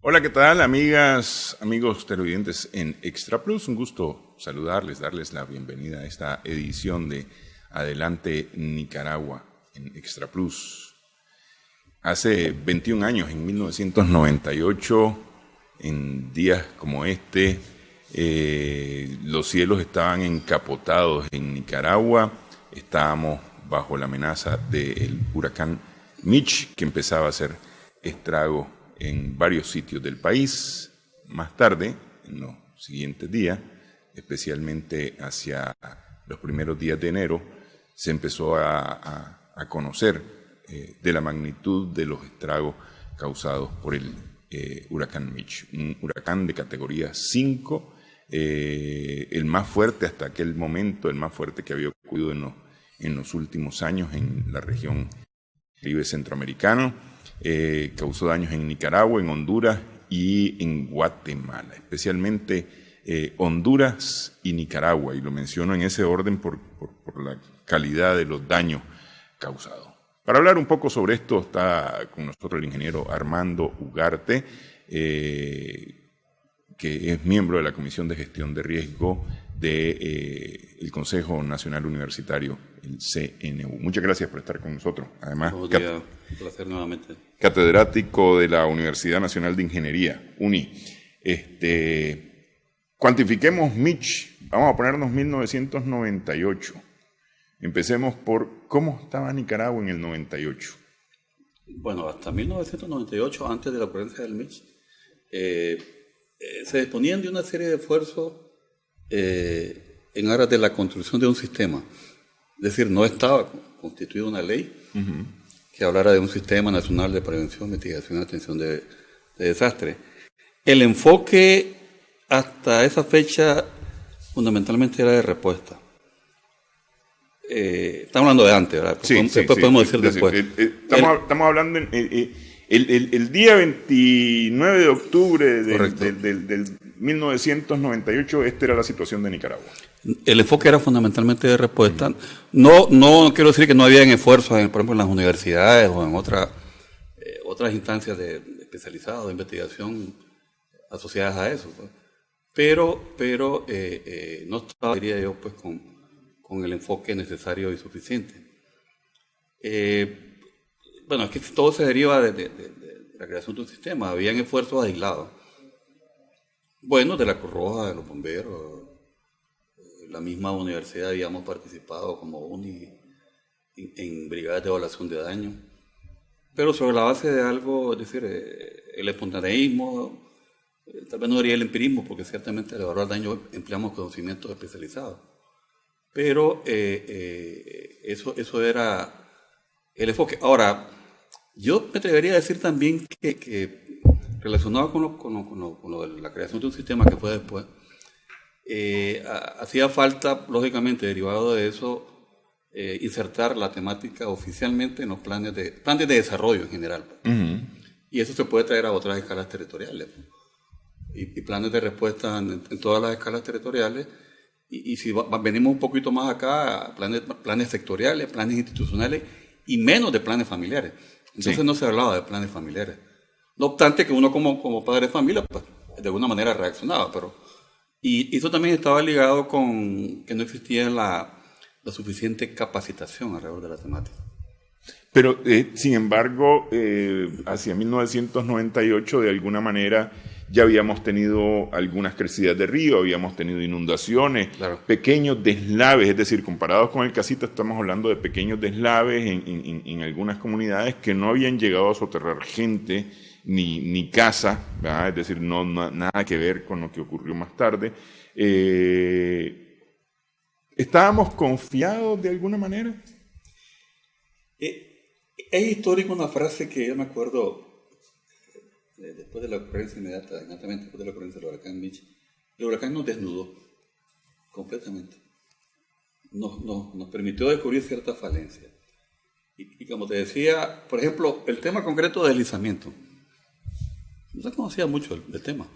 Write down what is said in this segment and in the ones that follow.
Hola, ¿qué tal, amigas, amigos televidentes en Extra Plus? Un gusto saludarles, darles la bienvenida a esta edición de Adelante Nicaragua en Extra Plus. Hace 21 años, en 1998, en días como este, los cielos estaban encapotados en Nicaragua. Estábamos bajo la amenaza del huracán Mitch, que empezaba a hacer estragos en varios sitios del país. Más tarde, en los siguientes días, especialmente hacia los primeros días de enero, se empezó a conocer de la magnitud de los estragos causados por el huracán Mitch, un huracán de categoría 5, el más fuerte hasta aquel momento, el más fuerte que había ocurrido en los últimos años en la región Caribe centroamericano. Causó daños en Nicaragua, en Honduras y en Guatemala, especialmente Honduras y Nicaragua, y lo menciono en ese orden por la calidad de los daños causados. Para hablar un poco sobre esto está con nosotros el ingeniero Armando Ugarte, que es miembro de la Comisión de Gestión de Riesgo del Consejo Nacional Universitario, el CNU. Muchas gracias por estar con nosotros. Además, un placer nuevamente. Catedrático de la Universidad Nacional de Ingeniería, UNI. Cuantifiquemos Mitch. Vamos a ponernos 1998. Empecemos por cómo estaba Nicaragua en el 98. Bueno, hasta 1998, antes de la ocurrencia del Mitch, se disponían de una serie de esfuerzos en aras de la construcción de un sistema. Es decir, no estaba constituida una ley que hablara de un sistema nacional de prevención, mitigación y atención de desastres. El enfoque hasta esa fecha fundamentalmente era de respuesta. Estamos hablando de antes, ¿verdad? Después podemos decir después. Estamos hablando el día 29 de octubre del 1998, esta era la situación de Nicaragua. El enfoque era fundamentalmente de respuesta. No quiero decir que no habían esfuerzos, por ejemplo, en las universidades o en otras instancias especializadas de investigación asociadas a eso, pues. Pero no estaba, diría yo, pues, con el enfoque necesario y suficiente. Bueno, es que todo se deriva de la creación de un sistema. Habían esfuerzos aislados. Bueno, de la Cruz Roja, de los bomberos, la misma universidad habíamos participado como UNI en brigadas de evaluación de daño, pero sobre la base de algo, es decir, el espontaneísmo, tal vez no diría el empirismo, porque ciertamente al evaluar daño empleamos conocimientos especializados, pero eso era el enfoque. Ahora, yo me atrevería a decir también que relacionado con lo de la creación de un sistema que fue después, hacía falta, lógicamente, derivado de eso, insertar la temática oficialmente en los planes de desarrollo en general. Y eso se puede traer a otras escalas territoriales. Y planes de respuesta en todas las escalas territoriales. Y si venimos un poquito más acá, planes sectoriales, planes institucionales y menos de planes familiares. Entonces no se hablaba de planes familiares. No obstante que uno como padre de familia, pues, de alguna manera reaccionaba, y eso también estaba ligado con que no existía la suficiente capacitación alrededor de la temática. Pero, sin embargo, hacia 1998, de alguna manera, ya habíamos tenido algunas crecidas de río, habíamos tenido inundaciones, claro, pequeños deslaves, es decir, comparados con el Casita, estamos hablando de pequeños deslaves en algunas comunidades que no habían llegado a soterrar gente, ni casa, ¿verdad? Es decir, nada que ver con lo que ocurrió más tarde. ¿Estábamos confiados de alguna manera? Es histórico una frase que yo me acuerdo después de la ocurrencia inmediatamente después de la ocurrencia del huracán Mitch. El huracán nos desnudó completamente. Nos permitió descubrir ciertas falencias. Y como te decía, por ejemplo, el tema concreto de deslizamiento. No se conocía mucho del tema.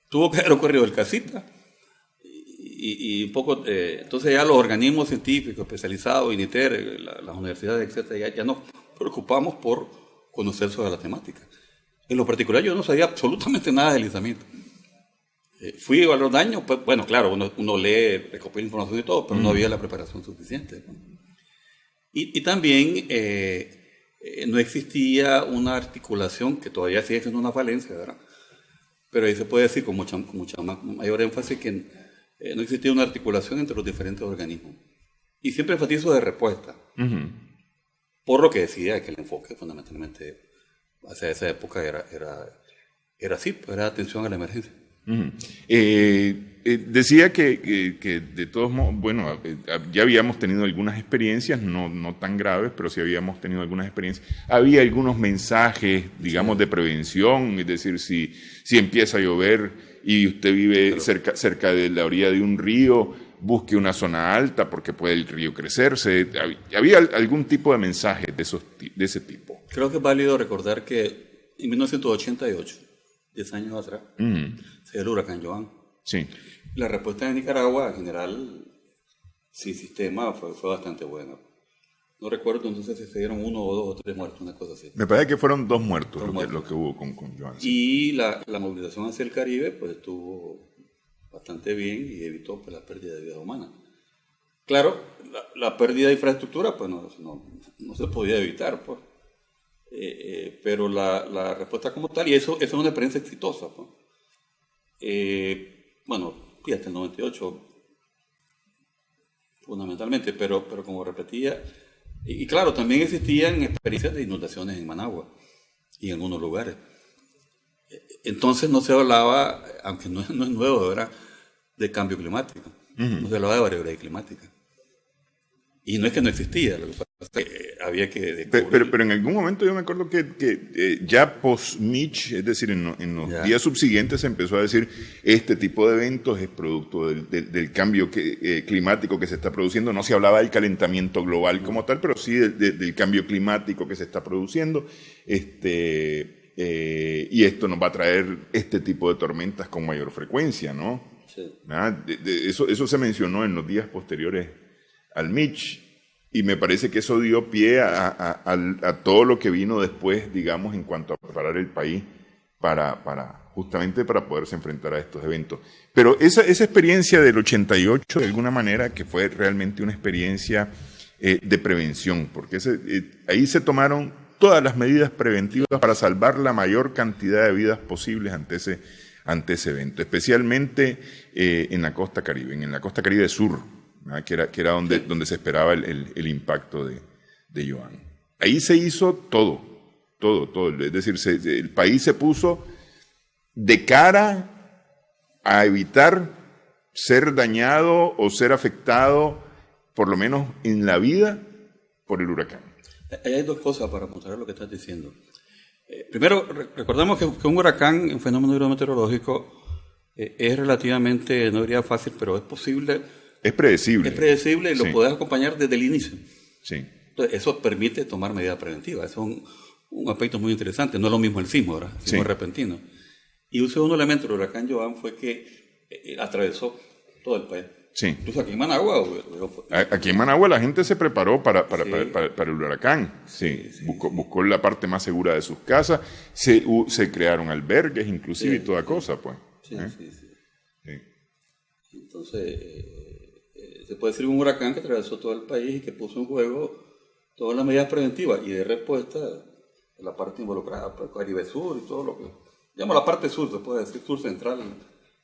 Tuvo que haber ocurrido el Casita y un poco, entonces ya los organismos científicos especializados, INITER, las universidades, etcétera, ya nos preocupamos por conocer sobre la temática. En lo particular yo no sabía absolutamente nada del deslizamiento. Fui a evaluar daños, pues, bueno, claro, uno lee, recopila información y todo, pero no había la preparación suficiente, ¿no? Y también no existía una articulación, que todavía sigue siendo una falencia, ¿verdad? Pero ahí se puede decir con mucha mayor énfasis que no existía una articulación entre los diferentes organismos. Y siempre enfatizo de respuesta. Por lo que decía que el enfoque fundamentalmente hacia esa época era así, pues era atención a la emergencia. Decía que de todos modos, bueno, ya habíamos tenido algunas experiencias, no tan graves, pero sí habíamos tenido algunas experiencias. Había algunos mensajes, digamos, de prevención, es decir, si empieza a llover y usted vive cerca de la orilla de un río, busque una zona alta porque puede el río crecerse. ¿Había algún tipo de mensaje de ese tipo? Creo que es válido recordar que en 1988, 10 años atrás, se dio el huracán Joan. Sí. La respuesta de Nicaragua, en general, sin sistema, fue bastante buena. No recuerdo entonces si se dieron 1 o 2 o 3 muertos, una cosa así. Me parece que fueron 2 muertos lo que hubo con Joan. Sí. Y la movilización hacia el Caribe pues estuvo bastante bien y evitó pues, la pérdida de vida humana. Claro, la pérdida de infraestructura pues no se podía evitar, pues. Pero la respuesta como tal, y eso es una experiencia exitosa, pues. Bueno, fíjate, el 98 fundamentalmente, pero como repetía, y claro, también existían experiencias de inundaciones en Managua y en algunos lugares. Entonces no se hablaba, aunque no es nuevo, ¿verdad?, de cambio climático. No se hablaba de variabilidad climática. Y no es que no existía, lo que pasa es que había que descubrir. Pero en algún momento yo me acuerdo que ya post-Mitch, es decir, en los días subsiguientes se empezó a decir este tipo de eventos es producto del cambio climático que se está produciendo. No se hablaba del calentamiento global como tal, pero sí del cambio climático que se está produciendo. Y esto nos va a traer este tipo de tormentas con mayor frecuencia, ¿no? Sí. Eso se mencionó en los días posteriores al Mitch, y me parece que eso dio pie a todo lo que vino después, digamos, en cuanto a preparar el país justamente para poderse enfrentar a estos eventos. Pero esa experiencia del 88, de alguna manera, que fue realmente una experiencia de prevención, porque ahí se tomaron todas las medidas preventivas para salvar la mayor cantidad de vidas posibles ante ese evento, especialmente en la costa Caribe, en la costa Caribe Sur, que era donde se esperaba el impacto de Joan. Ahí se hizo todo, es decir, el país se puso de cara a evitar ser dañado o ser afectado, por lo menos en la vida, por el huracán. Hay 2 cosas para mostrar lo que estás diciendo. Primero, recordemos que un huracán, un fenómeno hidrometeorológico, es relativamente, no diría fácil, pero es posible. Es predecible. Es predecible y lo puedes acompañar desde el inicio. Sí. Entonces, eso permite tomar medidas preventivas. Eso es un aspecto muy interesante. No es lo mismo el sismo, ¿verdad? El sismo repentino. Y un segundo elemento del huracán Joan fue que atravesó todo el país. Sí. Incluso aquí en Managua. Aquí en Managua la gente se preparó para el huracán. Sí. Buscó la parte más segura de sus casas. Se crearon albergues, inclusive, y toda cosa, pues. Sí. Entonces, se puede decir un huracán que atravesó todo el país y que puso en juego todas las medidas preventivas y de respuesta de la parte involucrada, pues, Caribe Sur y todo lo que... Digamos la parte sur, se puede decir, sur central,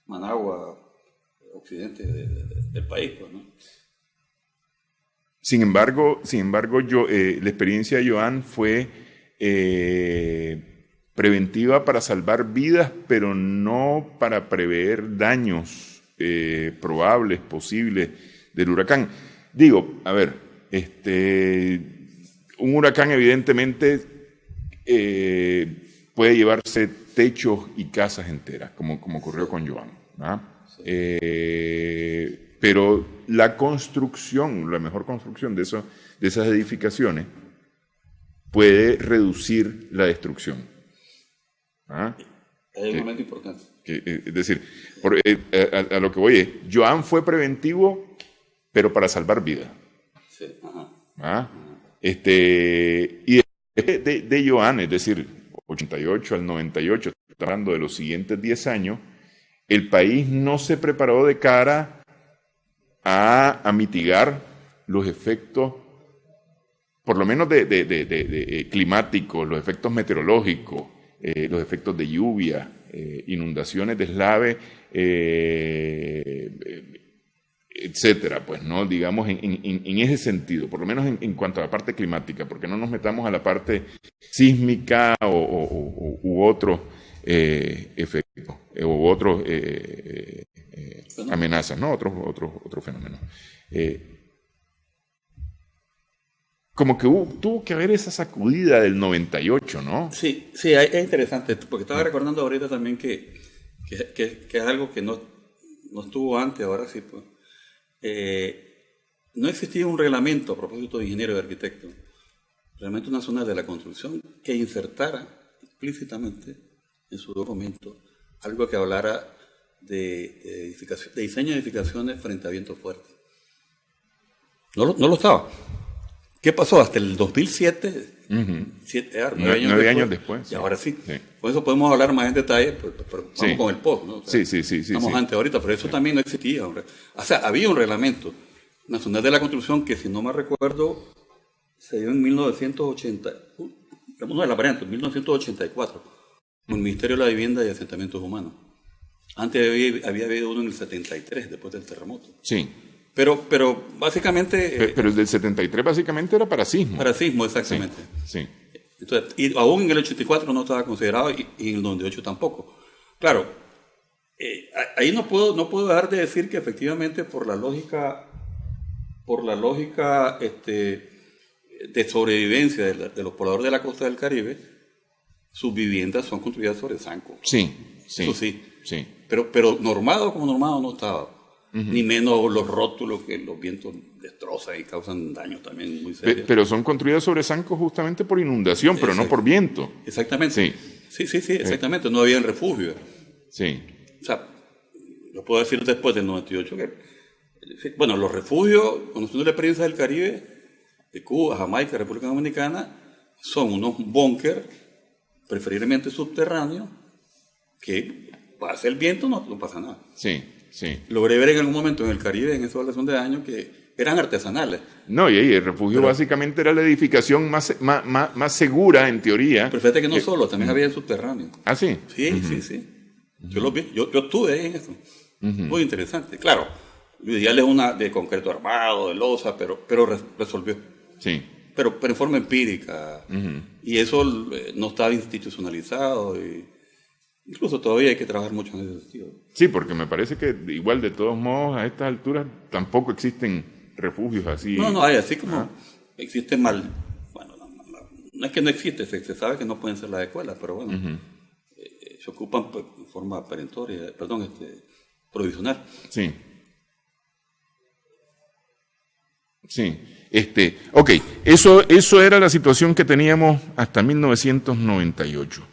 Managua, occidente del país, pues, ¿no? Sin embargo, la experiencia de Joan fue preventiva para salvar vidas, pero no para prever daños probables, posibles del huracán. Digo, a ver, un huracán evidentemente puede llevarse techos y casas enteras, como ocurrió con Joan, ¿no? Sí. Pero la mejor construcción de esas edificaciones puede reducir la destrucción. ¿Ah? Es un momento importante. Es decir, a lo que voy es, Joan fue preventivo, pero para salvar vidas. Sí. Ajá. ¿Ah? Y de Joan, es decir, 88 al 98, hablando de los siguientes 10 años, el país no se preparó de cara a mitigar los efectos, por lo menos de climáticos, los efectos meteorológicos, los efectos de lluvia, inundaciones, deslave, etcétera, pues, ¿no? Digamos, en ese sentido, por lo menos en cuanto a la parte climática, porque no nos metamos a la parte sísmica u otros efectos, u otros amenazas, ¿no? Otros fenómenos. Como que tuvo que haber esa sacudida del 98, ¿no? Sí, es interesante, porque estaba recordando ahorita también que es algo que no estuvo antes, ahora sí, pues. No existía un reglamento a propósito de ingeniero y de arquitecto, reglamento nacional de la construcción, que insertara explícitamente en su documento algo que hablara de diseño de edificaciones frente a viento fuerte. No lo estaba. ¿Qué pasó? Hasta el 2007, 9 años después. Y ahora sí. Por eso podemos hablar más en detalle, pero vamos con el post, ¿no? O sea, sí. Estamos antes ahorita, pero eso también no existía. O sea, había un reglamento nacional de la construcción que, si no me recuerdo, se dio en 1984, con el Ministerio de la Vivienda y Asentamientos Humanos. Antes había habido uno en el 73, después del terremoto. Sí. Pero básicamente... Pero el del 73 básicamente era para sismo. Para sismo, exactamente. Sí. Entonces, y aún en el 84 no estaba considerado y en el 98 tampoco. Claro, ahí no puedo dejar de decir que efectivamente por la lógica de sobrevivencia de los pobladores de la costa del Caribe, sus viviendas son construidas sobre zancos. Sí. Eso sí. Pero normado como normado no estaba. Ni menos los rótulos que los vientos destrozan y causan daños también muy serios. Pero son construidas sobre zancos justamente por inundación, pero no por viento. Exactamente. Sí, exactamente. No había refugio. Sí. O sea, lo puedo decir después del 98 que, bueno, los refugios, conociendo la experiencia del Caribe, de Cuba, Jamaica, República Dominicana, son unos búnker, preferiblemente subterráneos, que pasa el viento, no pasa nada. Sí. Logré ver en algún momento en el Caribe, en esa evaluación de daño, que eran artesanales. No, y ahí el refugio básicamente era la edificación más segura, en teoría. Pero fíjate que no solo, también había subterráneo. ¿Ah, sí? Sí. Yo lo vi, yo estuve ahí en eso. Muy interesante. Claro, lo ideal es una de concreto armado, de losa, pero resolvió. Sí. Pero en forma empírica. Y eso no estaba institucionalizado y... Incluso todavía hay que trabajar mucho en ese sentido. Sí, porque me parece que igual de todos modos a estas alturas tampoco existen refugios así. No hay, así como existen bueno, no es que no existe, se sabe que no pueden ser las escuelas, pero bueno, se ocupan en forma perentoria, provisional. Sí. Ok, eso era la situación que teníamos hasta 1998.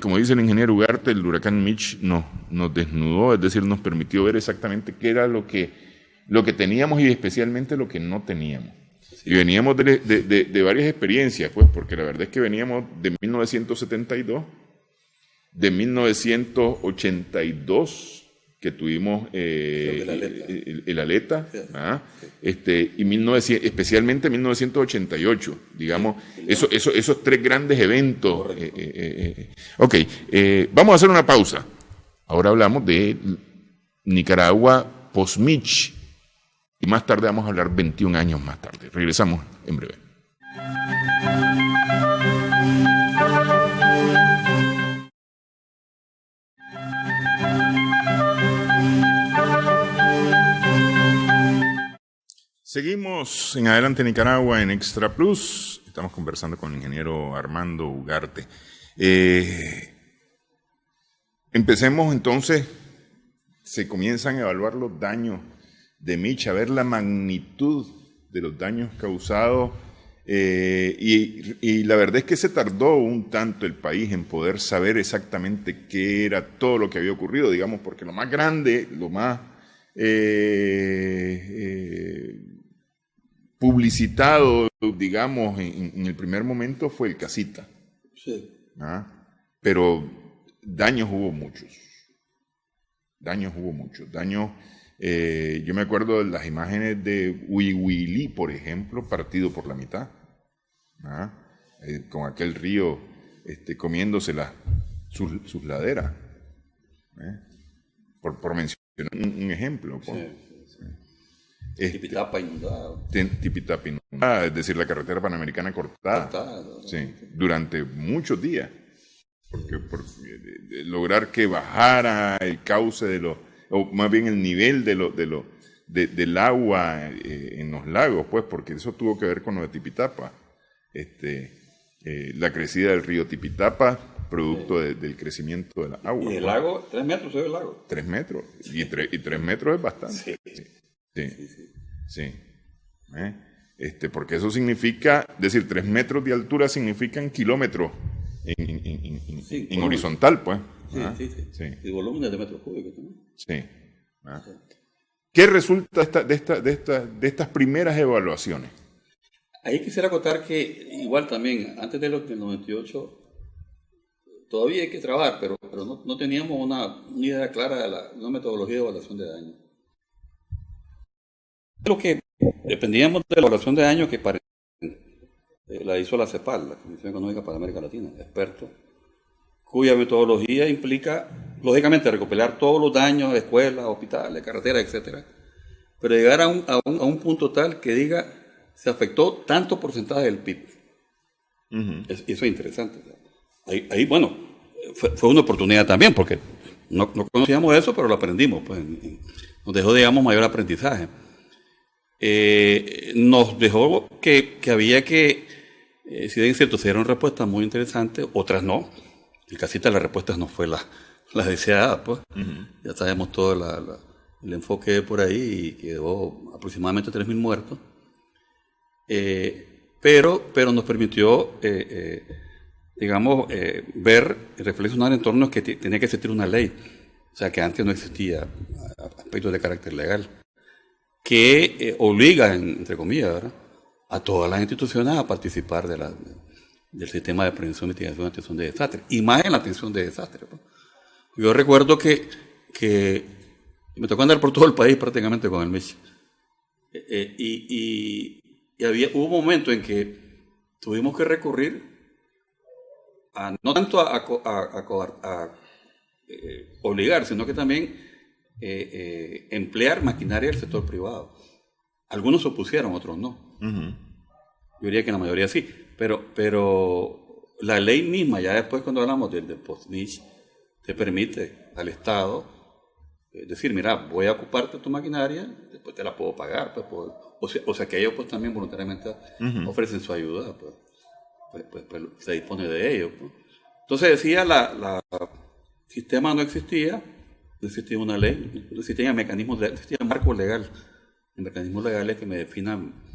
Como dice el ingeniero Ugarte, el huracán Mitch nos desnudó, es decir, nos permitió ver exactamente qué era lo que teníamos y especialmente lo que no teníamos. Sí. Y veníamos de varias experiencias, pues, porque la verdad es que veníamos de 1972, de 1982, que tuvimos el Aleta, y especialmente 1988, digamos, esos tres grandes eventos. Vamos a hacer una pausa. Ahora hablamos de Nicaragua post-Mitch, y más tarde vamos a hablar 21 años más tarde. Regresamos en breve. Seguimos en Adelante Nicaragua en Extra Plus. Estamos conversando con el ingeniero Armando Ugarte. Empecemos entonces, se comienzan a evaluar los daños de Mitch, a ver la magnitud de los daños causados, y la verdad es que se tardó un tanto el país en poder saber exactamente qué era todo lo que había ocurrido, digamos, porque lo más grande, lo más publicitado, digamos, en el primer momento fue el Casita. Sí. Pero daños hubo muchos. Yo me acuerdo de las imágenes de Huihuilí, por ejemplo, partido por la mitad, con aquel río comiéndose sus laderas, por mencionar un ejemplo. Tipitapa inundado. Tipitapa inundada, es decir, la carretera panamericana cortada, sí, durante muchos días. Porque lograr que bajara el cauce o más bien el nivel del agua en los lagos, pues, porque eso tuvo que ver con lo de Tipitapa. La crecida del río Tipitapa, producto del crecimiento del agua. Y el lago, 3 metros se ve el lago. 3 metros. Y 3 metros es bastante. Sí. Porque eso significa, es decir, 3 metros de altura significan kilómetros en horizontal, pues. Sí. Y volúmenes de metros cúbicos también. Sí. ¿Qué resulta de estas primeras evaluaciones? Ahí quisiera acotar que igual también, antes del 98, todavía hay que trabajar, pero no teníamos una idea clara de una metodología de evaluación de daño. Lo que dependíamos de la evaluación de daño que la hizo la CEPAL, la Comisión Económica para América Latina, experto, cuya metodología implica, lógicamente, recopilar todos los daños de escuelas, hospitales, carreteras, etcétera, pero llegar a un punto tal que diga se afectó tanto porcentaje del PIB. Eso es interesante. Ahí bueno, fue una oportunidad también, porque no conocíamos eso, pero lo aprendimos. Pues, nos dejó, digamos, mayor aprendizaje. Nos dejó que había que, si bien es cierto, se dieron respuestas muy interesantes, otras no. El casita de las respuestas no fue la deseada, pues. Ya sabemos todo el enfoque por ahí y quedó aproximadamente 3.000 muertos. Pero nos permitió, digamos, ver y reflexionar en torno a que tenía que existir una ley, o sea, que antes no existía aspectos de carácter legal, que obliga, entre comillas, ¿verdad?, a todas las instituciones a participar del sistema de prevención, mitigación y atención de desastres, y más en la atención de desastres. Pues. Yo recuerdo que me tocó andar por todo el país prácticamente con el MICH, y hubo un momento en que tuvimos que recurrir no tanto a obligar, sino que también emplear maquinaria del sector privado. Algunos se opusieron, otros no. Yo diría que la mayoría sí, pero la ley misma, ya después cuando hablamos del post-NICH, te permite al Estado decir, mira, voy a ocuparte tu maquinaria, después te la puedo pagar, pues, o sea que ellos pues también voluntariamente ofrecen su ayuda, pues se dispone de ello. Pues. Entonces decía, el sistema no existía una ley, no existían mecanismos, existía marco legal, mecanismos legales que me definan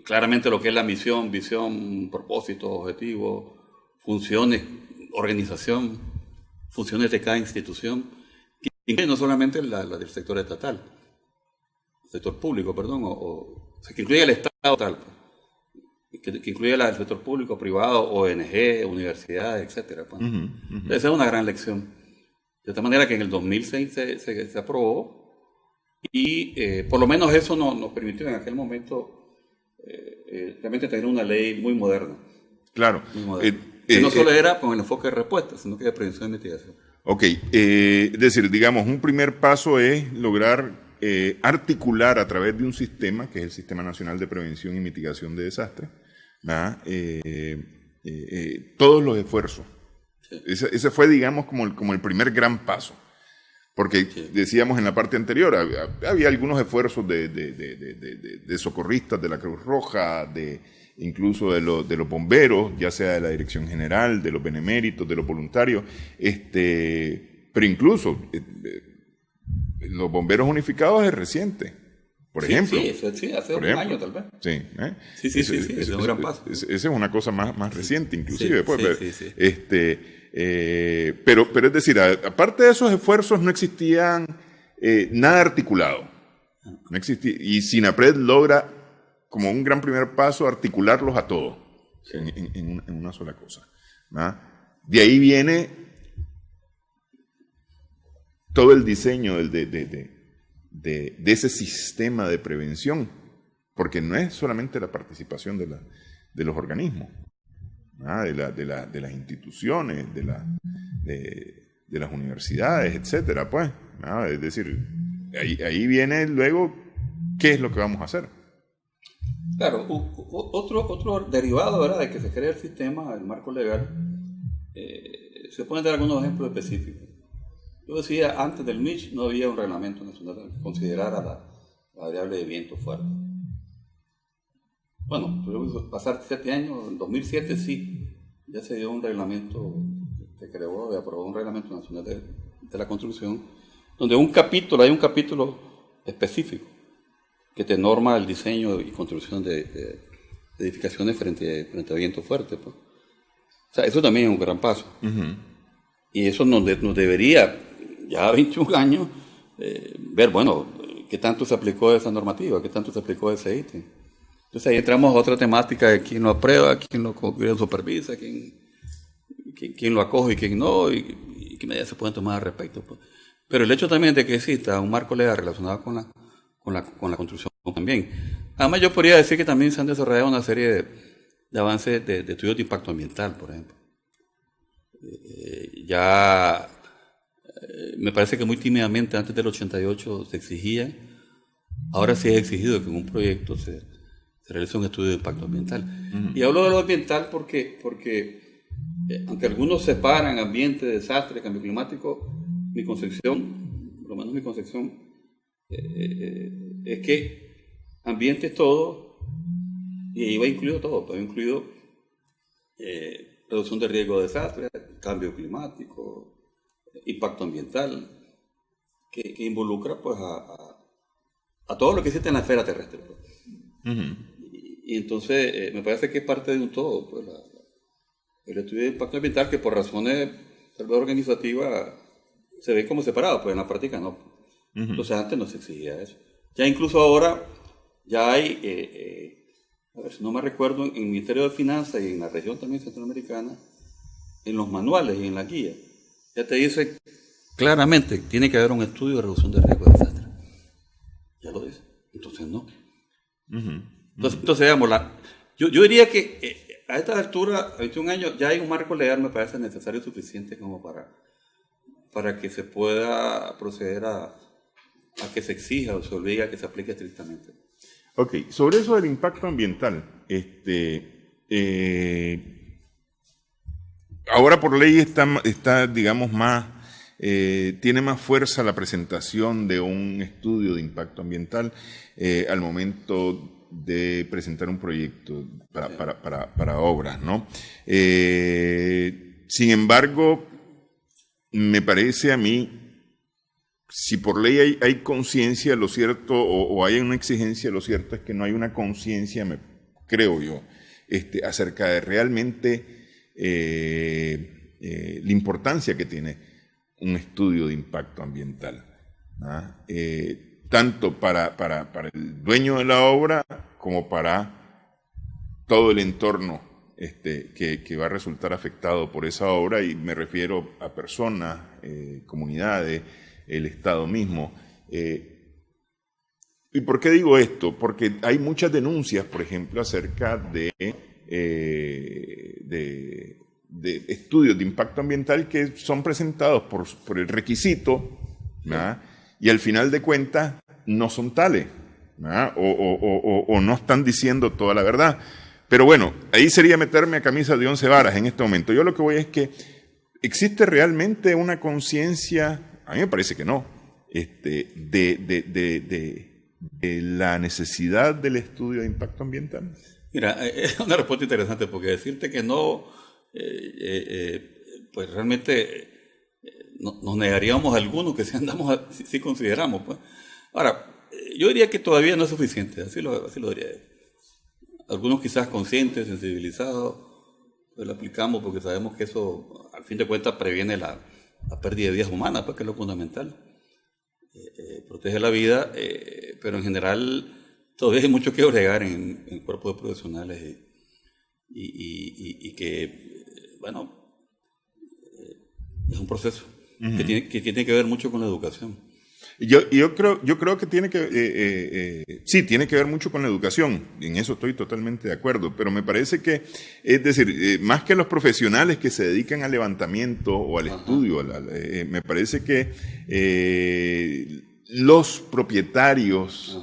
claramente lo que es la misión, visión, propósito, objetivo, funciones, organización, funciones de cada institución, que no solamente la del sector estatal, sector público, perdón, o sea, que incluye el Estado tal, que incluye el sector público, privado, ONG, universidades, etcétera. Pues. Esa es una gran lección. De tal manera que en el 2006 se aprobó y por lo menos eso nos permitió en aquel momento realmente tener una ley muy moderna. Claro. Muy moderna. Que no solo era con el enfoque de respuesta, sino que de prevención y mitigación. Ok, es decir, digamos, un primer paso es lograr articular a través de un sistema, que es el Sistema Nacional de Prevención y Mitigación de Desastres, todos los esfuerzos. Sí. Ese fue, digamos, como el primer gran paso. Porque decíamos en la parte anterior, había algunos esfuerzos de socorristas de la Cruz Roja, incluso de los bomberos, ya sea de la Dirección General, de los beneméritos, de los voluntarios, pero incluso los bomberos unificados es reciente, por ejemplo. Sí, hace un año tal vez. Sí, ese es un gran paso. Esa es una cosa más reciente, inclusive. Pero es decir, aparte de esos esfuerzos no existían nada articulado. No existía, y SINAPRED logra, como un gran primer paso, articularlos a todos en una sola cosa. De ahí viene todo el diseño de ese sistema de prevención, porque no es solamente la participación de los organismos, de las instituciones, de las universidades, etcétera, pues, es decir, ahí viene luego qué es lo que vamos a hacer. Claro, otro derivado, ¿verdad?, de que se crea el sistema, el marco legal, se pueden dar algunos ejemplos específicos. Yo decía, antes del MICH no había un reglamento nacional que considerara la variable de viento fuerte. Bueno, tuvimos que pasar 7 años, en 2007 sí, ya se dio un reglamento, se creó y aprobó un reglamento nacional de la construcción, donde hay un capítulo específico que te norma el diseño y construcción de edificaciones frente a viento fuerte, pues. O sea, eso también es un gran paso. Uh-huh. Y eso nos debería, ya a 21 años, ver, bueno, qué tanto se aplicó esa normativa, qué tanto se aplicó ese ítem. Entonces ahí entramos a otra temática de quién lo aprueba, quién lo supervisa, quién lo acoge y quién no, y qué medidas se pueden tomar al respecto, pues. Pero el hecho también de que exista un marco legal relacionado con la construcción también. Además, yo podría decir que también se han desarrollado una serie de avances de estudios de impacto ambiental, por ejemplo. Me parece que muy tímidamente antes del 88 se exigía, ahora sí es exigido que en un proyecto se realice un estudio de impacto ambiental. Uh-huh. Y hablo de lo ambiental porque aunque algunos separan ambiente, desastre, cambio climático, mi concepción, por lo menos mi concepción, es que ambiente es todo, y ahí va incluido todo, va incluido reducción de riesgo de desastre, cambio climático, impacto ambiental, que involucra pues a todo lo que existe en la esfera terrestre. Pues. Uh-huh. Y entonces me parece que es parte de un todo, pues, el estudio de impacto ambiental, que por razones tal vez organizativas se ve como separado, pues en la práctica no. Uh-huh. Entonces antes no se exigía eso. Ya incluso ahora ya hay, a ver si no me recuerdo, en el Ministerio de Finanzas y en la región también centroamericana, en los manuales y en la guía, ya te dice claramente que tiene que haber un estudio de reducción de riesgo de desastre. Ya lo dice. Entonces no. Uh-huh. Entonces digamos, yo diría que a esta altura, a 21 años, ya hay un marco legal, me parece necesario y suficiente como para que se pueda proceder a que se exija o se obligue a que se aplique estrictamente. Ok, sobre eso del impacto ambiental, ahora por ley está digamos, tiene más fuerza la presentación de un estudio de impacto ambiental al momento de presentar un proyecto para obras, ¿no? Sin embargo, me parece a mí, si por ley hay conciencia, lo cierto, o hay una exigencia, lo cierto es que no hay una conciencia, creo yo, acerca de realmente la importancia que tiene un estudio de impacto ambiental, ¿ah? Tanto para el dueño de la obra como para todo el entorno que va a resultar afectado por esa obra, y me refiero a personas, comunidades, el Estado mismo. ¿Y por qué digo esto? Porque hay muchas denuncias, por ejemplo, acerca de estudios de impacto ambiental que son presentados por el requisito, ¿verdad? Y al final de cuentas no son tales, ¿verdad? O no están diciendo toda la verdad. Pero bueno, ahí sería meterme a camisa de 11 varas en este momento. Yo lo que voy es que existe realmente una conciencia, a mí me parece que no, de la necesidad del estudio de impacto ambiental. Mira, es una respuesta interesante, porque decirte que no, pues realmente nos negaríamos a algunos que sí consideramos. Pues. Ahora, yo diría que todavía no es suficiente, así lo diría. Algunos quizás conscientes, sensibilizados, pues lo aplicamos porque sabemos que eso, al fin de cuentas, previene la pérdida de vidas humanas, pues, que es lo fundamental. Protege la vida, pero en general todavía hay mucho que bregar en cuerpos de profesionales y que, bueno, es un proceso que tiene que ver mucho con la educación. Yo creo que tiene que, sí, tiene que ver mucho con la educación, en eso estoy totalmente de acuerdo, pero me parece que, es decir, más que los profesionales que se dedican al levantamiento o al estudio, me parece que los propietarios,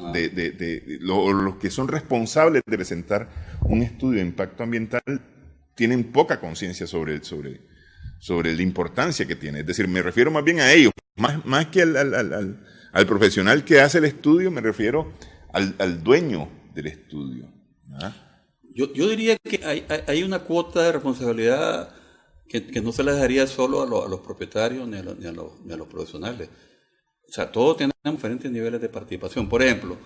los que son responsables de presentar un estudio de impacto ambiental, tienen poca conciencia sobre la importancia que tiene. Es decir, me refiero más bien a ellos, más que al profesional que hace el estudio, me refiero al dueño del estudio. ¿Ah? Yo diría que hay una cuota de responsabilidad que no se la dejaría solo a los propietarios ni a los profesionales. O sea, todos tenemos diferentes niveles de participación. Por ejemplo,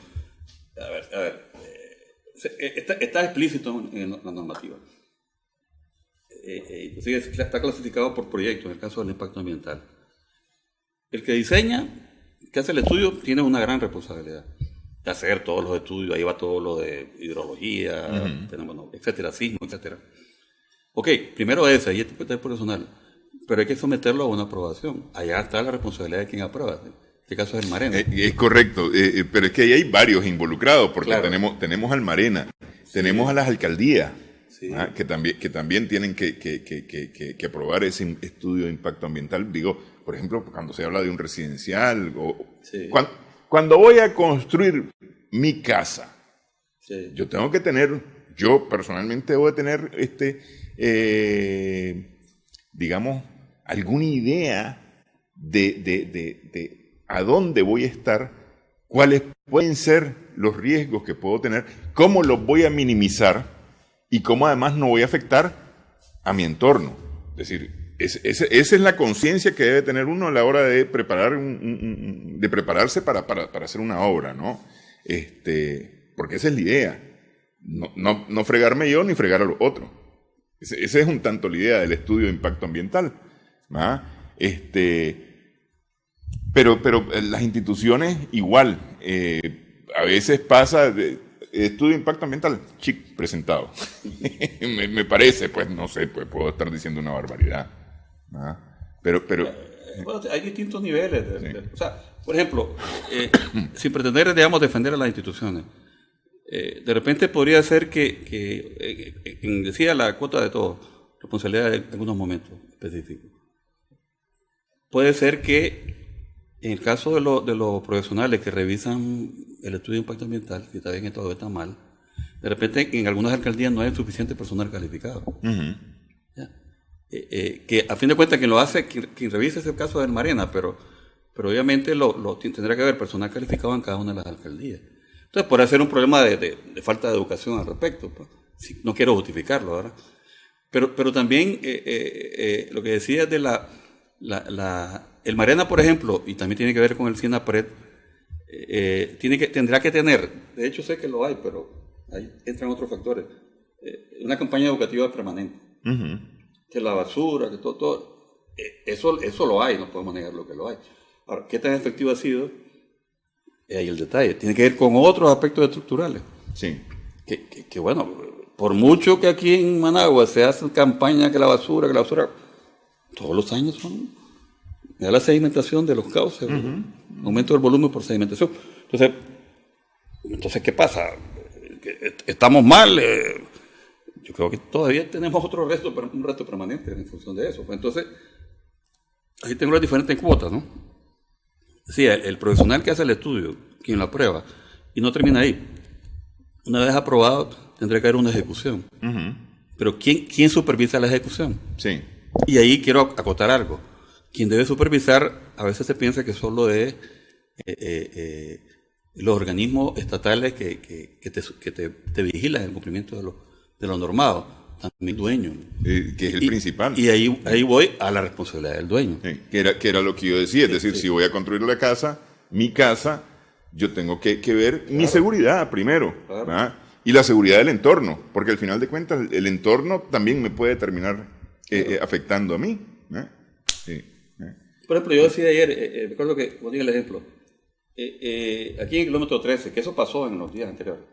está explícito en la normativa. Está clasificado por proyectos, en el caso del impacto ambiental. El que diseña, que hace el estudio, tiene una gran responsabilidad de hacer todos los estudios. Ahí va todo lo de hidrología, etcétera, sismo, etcétera. Ok, primero ese, ahí es personal, pero hay que someterlo a una aprobación. Allá está la responsabilidad de quien aprueba. En este caso es el Marena. Es correcto, pero es que ahí hay varios involucrados, porque claro, tenemos al Marena, tenemos a las alcaldías. Sí. Que también tienen que aprobar ese estudio de impacto ambiental. Digo, por ejemplo, cuando se habla de un residencial, cuando voy a construir mi casa, yo personalmente debo de tener, digamos, alguna idea de a dónde voy a estar, cuáles pueden ser los riesgos que puedo tener, cómo los voy a minimizar, y cómo además no voy a afectar a mi entorno. Es decir, esa es la conciencia que debe tener uno a la hora de prepararse para hacer una obra, ¿no? Porque esa es la idea. No fregarme yo ni fregar a los otros. Esa es un tanto la idea del estudio de impacto ambiental. ¿Ah? Pero las instituciones igual. A veces pasa... Estudio de impacto ambiental, chic, presentado. me parece, pues, no sé, pues puedo estar diciendo una barbaridad. ¿Ah? Pero bueno, hay distintos niveles. O sea, por ejemplo, sin pretender, digamos, defender a las instituciones, de repente podría ser que decía la cuota de todo, responsabilidad en algunos momentos específicos. Puede ser que en el caso de los profesionales que revisan el estudio de impacto ambiental, si está bien y todo está mal, de repente en algunas alcaldías no hay suficiente personal calificado. Que a fin de cuentas quien lo hace, quien revisa ese caso del Marena, pero obviamente tendrá que haber personal calificado en cada una de las alcaldías. Entonces podría ser un problema de falta de educación al respecto, pues. No quiero justificarlo, ¿verdad? Pero también lo que decía de el Marena, por ejemplo, y también tiene que ver con el SINAPRED, tendrá que tener, de hecho sé que lo hay, pero ahí entran otros factores, una campaña educativa permanente. Que la basura, que todo eso lo hay, no podemos negar lo que lo hay. Ahora, ¿qué tan efectivo ha sido? Ahí el detalle. Tiene que ver con otros aspectos estructurales. Sí. Que bueno, por mucho que aquí en Managua se hacen campañas que la basura, todos los años son... Me da la sedimentación de los cauces, aumento del volumen por sedimentación. Entonces ¿qué pasa? ¿Estamos mal? Yo creo que todavía tenemos un reto permanente en función de eso. Entonces, ahí tengo las diferentes cuotas, ¿no? Sí, el profesional que hace el estudio, quien lo aprueba, y no termina ahí. Una vez aprobado, tendría que haber una ejecución. Pero ¿quién supervisa la ejecución? Sí. Y ahí quiero acotar algo. Quien debe supervisar, a veces se piensa que solo es los organismos estatales que te vigilan el cumplimiento de lo normado. También el dueño. Que es el principal. Y ahí voy a la responsabilidad del dueño. Sí, que era lo que yo decía. Es decir, si voy a construir mi casa, yo tengo que ver mi seguridad primero. Claro. Y la seguridad del entorno. Porque al final de cuentas, el entorno también me puede terminar afectando a mí. Sí. Por ejemplo, yo decía ayer, recuerdo que, como diga el ejemplo, aquí en el kilómetro 13, que eso pasó en los días anteriores,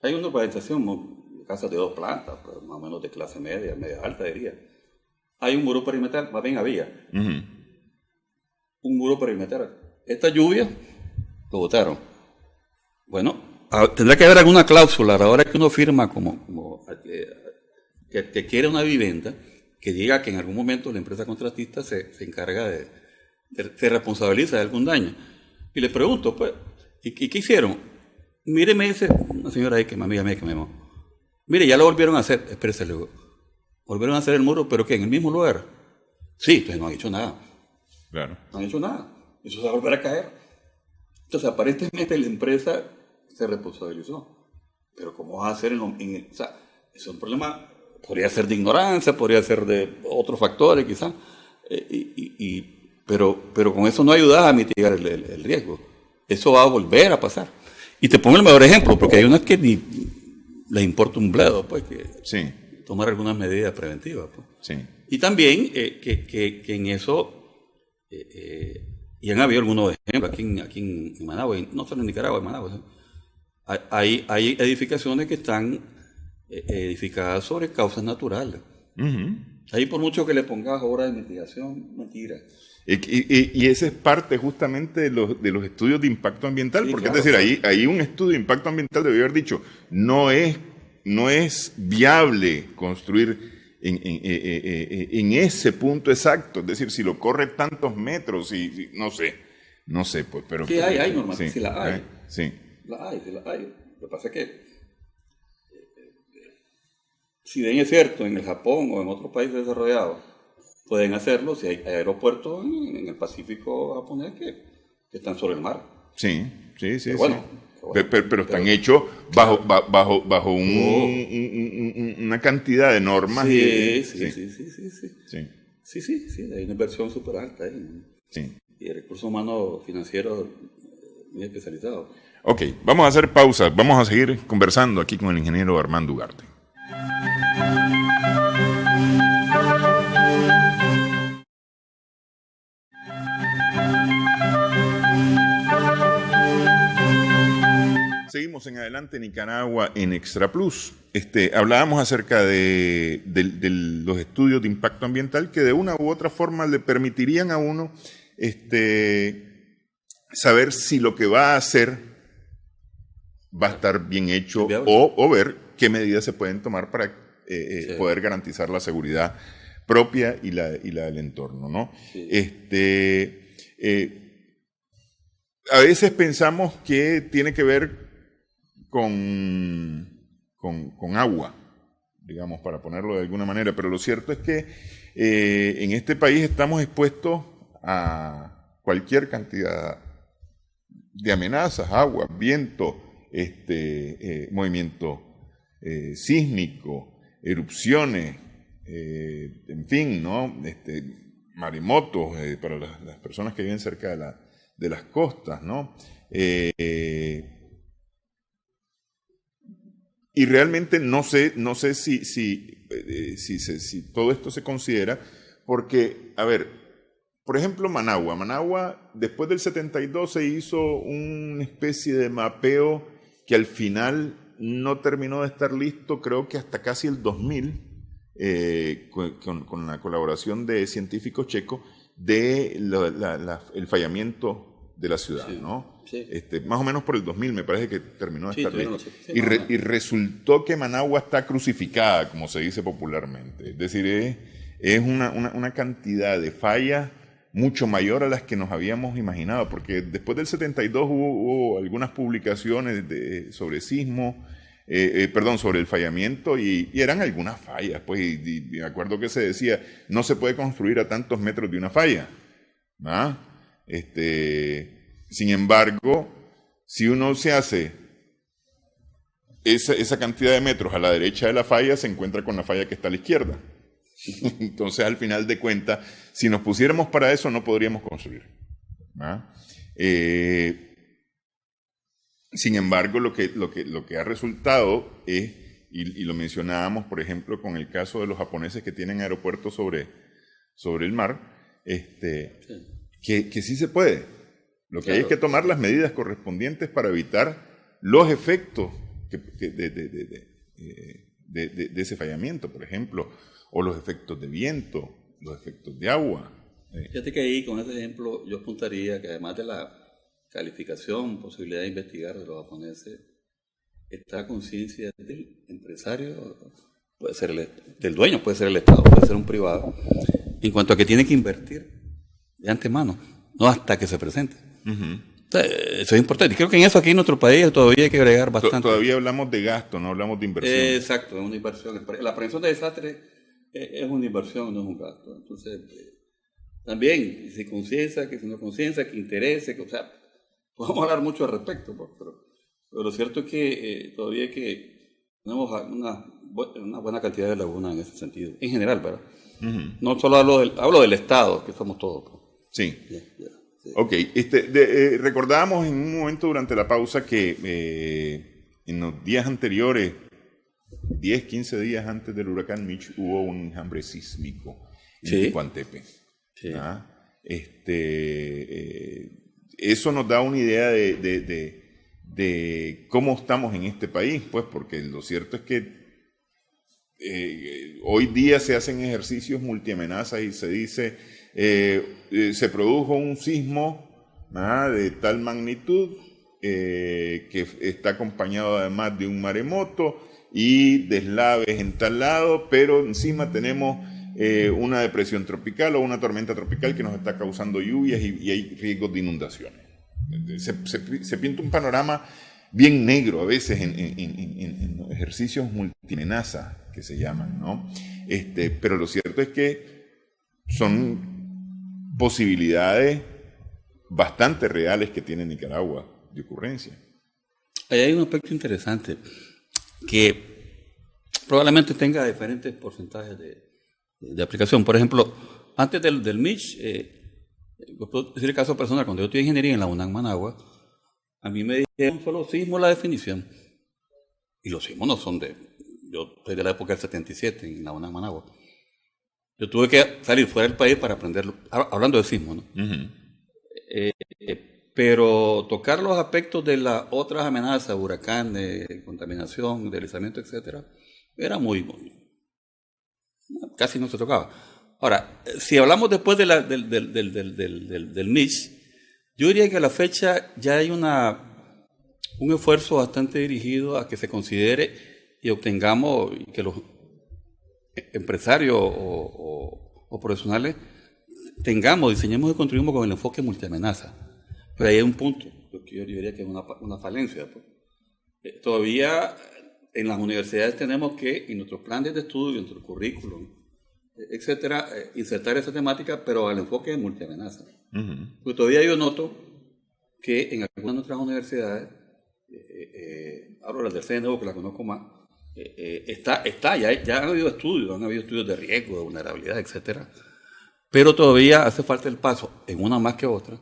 hay una urbanización, casas de 2 plantas, pues, más o menos de clase media alta, diría. hay un muro perimetral, más bien había Ujú. un muro perimetral. Esta lluvia lo botaron. Bueno, tendrá que haber alguna cláusula a la hora que uno firma que quiere una vivienda, que diga que en algún momento la empresa contratista se encarga se responsabiliza de algún daño. Y le pregunto, pues, ¿y qué hicieron? Mire, me dice una señora ahí, que es amiga mía, que me llamó. Mire, ya lo volvieron a hacer. Espérese, le digo. Volvieron a hacer el muro, ¿pero qué? ¿En el mismo lugar? Sí, entonces no han hecho nada. Claro. No han hecho nada. Eso se va a volver a caer. Entonces, aparentemente la empresa se responsabilizó. Pero ¿cómo vas a hacer o sea, es un problema, podría ser de ignorancia, podría ser de otros factores quizás, pero con eso no ayudas a mitigar el riesgo. Eso va a volver a pasar. Y te pongo el mejor ejemplo, porque hay unas que ni les importa un bledo, pues, que Sí, tomar algunas medidas preventivas. Pues. sí. Y también que en eso, y han habido algunos ejemplos aquí en Managua, no solo en Nicaragua, en Managua, ¿sí? Hay edificaciones que están edificadas sobre causas naturales. Ujú. Ahí por mucho que le pongas obras de mitigación, mentira. Y esa es parte justamente de los estudios de impacto ambiental, Sí, porque claro, es decir, claro. ahí un estudio de impacto ambiental debió haber dicho, no es viable construir en ese punto exacto, es decir, si lo corre tantos metros, no sé, pues, pero... Sí, hay normas, sí la hay. Sí, La hay. Lo que pasa es que, si bien es cierto, en el Japón o en otros países desarrollados, pueden hacerlo si hay aeropuertos en el Pacífico japonés que están sobre el mar. sí. Pero bueno, Pero están hechos bajo una cantidad de normas. Sí. Sí. Sí, hay una inversión súper alta ahí. Sí. Y recursos humanos financieros muy especializados. Ok, vamos a hacer pausa. Vamos a seguir conversando aquí con el ingeniero Armando Ugarte. Seguimos en Adelante Nicaragua en Extra Plus. Hablábamos acerca de los estudios de impacto ambiental que de una u otra forma le permitirían a uno saber si lo que va a hacer va a estar bien hecho o ver qué medidas se pueden tomar para poder garantizar la seguridad propia y la del entorno, ¿no? Sí. A veces pensamos que tiene que ver con agua, digamos, para ponerlo de alguna manera, pero lo cierto es que en este país estamos expuestos a cualquier cantidad de amenazas, agua, viento, movimiento sísmico, erupciones, en fin, ¿no? Maremotos para las personas que viven cerca de las costas, ¿no? Y realmente no sé si todo esto se considera, porque, a ver, por ejemplo, Managua, después del 72 se hizo una especie de mapeo que al final no terminó de estar listo, creo que hasta casi el 2000, con la colaboración de científicos checos, de el fallamiento de la ciudad, Sí, ¿no? sí. Más o menos por el 2000 me parece que terminó de Sí, estar tuvieron listo. los checos. Sí, Y resultó que Managua está crucificada, como se dice popularmente. Es decir, es una cantidad de fallas mucho mayor a las que nos habíamos imaginado, porque después del 72 hubo algunas publicaciones sobre sismo, sobre el fallamiento, y eran algunas fallas, pues, y me acuerdo que se decía, no se puede construir a tantos metros de una falla, ¿ah? Sin embargo, si uno se hace esa cantidad de metros a la derecha de la falla, se encuentra con la falla que está a la izquierda. Entonces, al final de cuentas, si nos pusiéramos para eso, no podríamos construir, ¿ah? Sin embargo, lo que ha resultado es, y lo mencionábamos, por ejemplo, con el caso de los japoneses que tienen aeropuertos sobre el mar, que sí se puede. Lo que hay es que tomar las medidas correspondientes para evitar los efectos de ese fallamiento, por ejemplo, o los efectos de viento, los efectos de agua. Fíjate que ahí, con ese ejemplo, yo apuntaría que además de la calificación, posibilidad de investigar de los japoneses, está conciencia del empresario, puede ser del dueño, puede ser el Estado, puede ser un privado, en cuanto a que tiene que invertir de antemano, no hasta que se presente. Eso es importante. Creo que en eso aquí en nuestro país todavía hay que agregar bastante. Todavía hablamos de gasto, no hablamos de inversión. Exacto, es una inversión. La prevención de desastres es una inversión, no es un gasto. Entonces, también, si conciencia, que si no conciencia, que interese, que, o sea, podemos hablar mucho al respecto, pues, pero lo cierto es que todavía hay que tenemos una buena cantidad de lagunas en ese sentido, en general, ¿verdad? No solo hablo del Estado, que somos todos. Pues. Sí. Sí. Ok, recordábamos en un momento durante la pausa que en los días anteriores, 10, 15 días antes del huracán Mitch, hubo un enjambre sísmico en Ticuantepe. Sí. Eso nos da una idea de cómo estamos en este país, pues, porque lo cierto es que hoy día se hacen ejercicios multiamenazas y se dice se produjo un sismo de tal magnitud que está acompañado además de un maremoto y deslaves en tal lado, pero encima tenemos una depresión tropical o una tormenta tropical que nos está causando lluvias y hay riesgos de inundaciones. Se pinta un panorama bien negro a veces en los ejercicios multiamenazas que se llaman, ¿no? Pero lo cierto es que son posibilidades bastante reales que tiene Nicaragua de ocurrencia. Ahí hay un aspecto interesante que probablemente tenga diferentes porcentajes de aplicación. Por ejemplo, antes del Mitch, puedo decir el caso personal, cuando yo estudié ingeniería en la UNAM Managua, a mí me dijeron solo sismo la definición. Y los sismos no son yo soy de la época del 77 en la UNAM Managua. Yo tuve que salir fuera del país para aprenderlo, hablando de sismo, ¿no? Pero tocar los aspectos de las otras amenazas, huracanes, contaminación, deslizamiento, etcétera, era casi no se tocaba. Ahora, si hablamos después del Mitch, yo diría que a la fecha ya hay un esfuerzo bastante dirigido a que se considere y obtengamos que los empresarios o profesionales diseñemos y construimos con el enfoque multiamenaza. Pero ahí hay un punto, que yo diría que es una falencia. Pues. Todavía en las universidades tenemos que, en nuestros planes de estudio, en nuestro currículum, etcétera, insertar esa temática, pero al enfoque de multiamenaza. Porque todavía yo noto que en algunas de nuestras universidades, hablo de las del CNU, que la conozco más, ya han habido estudios de riesgo, de vulnerabilidad, etcétera, pero todavía hace falta el paso, en una más que otra,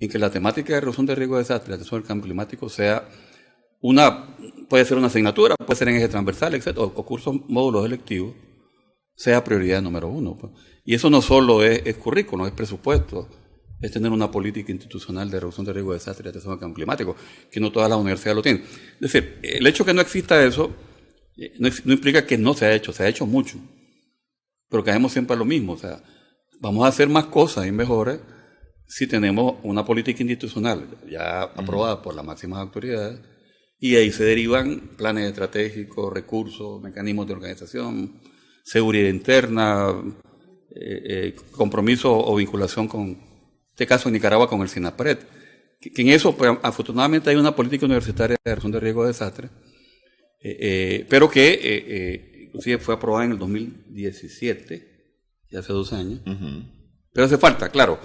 en que la temática de reducción de riesgo de desastre, la atención al cambio climático, puede ser una asignatura, puede ser en eje transversal, etcétera, o cursos, módulos electivos, sea prioridad número uno. Pues. Y eso no solo es currículum, es presupuesto, es tener una política institucional de reducción de riesgo de desastre y atención al cambio climático, que no todas las universidades lo tienen. Es decir, el hecho que no exista eso no implica que no se ha hecho mucho, pero caemos siempre a lo mismo. O sea, vamos a hacer más cosas y mejores si tenemos una política institucional ya aprobada por las máximas autoridades, y ahí se derivan planes estratégicos, recursos, mecanismos de organización, seguridad interna, compromiso o vinculación con, en este caso en Nicaragua, con el SINAPRED. Que en eso, pues, afortunadamente, hay una política universitaria de reducción de riesgo de desastre, pero que inclusive fue aprobada en el 2017, ya hace 2 años. Pero hace falta, claro.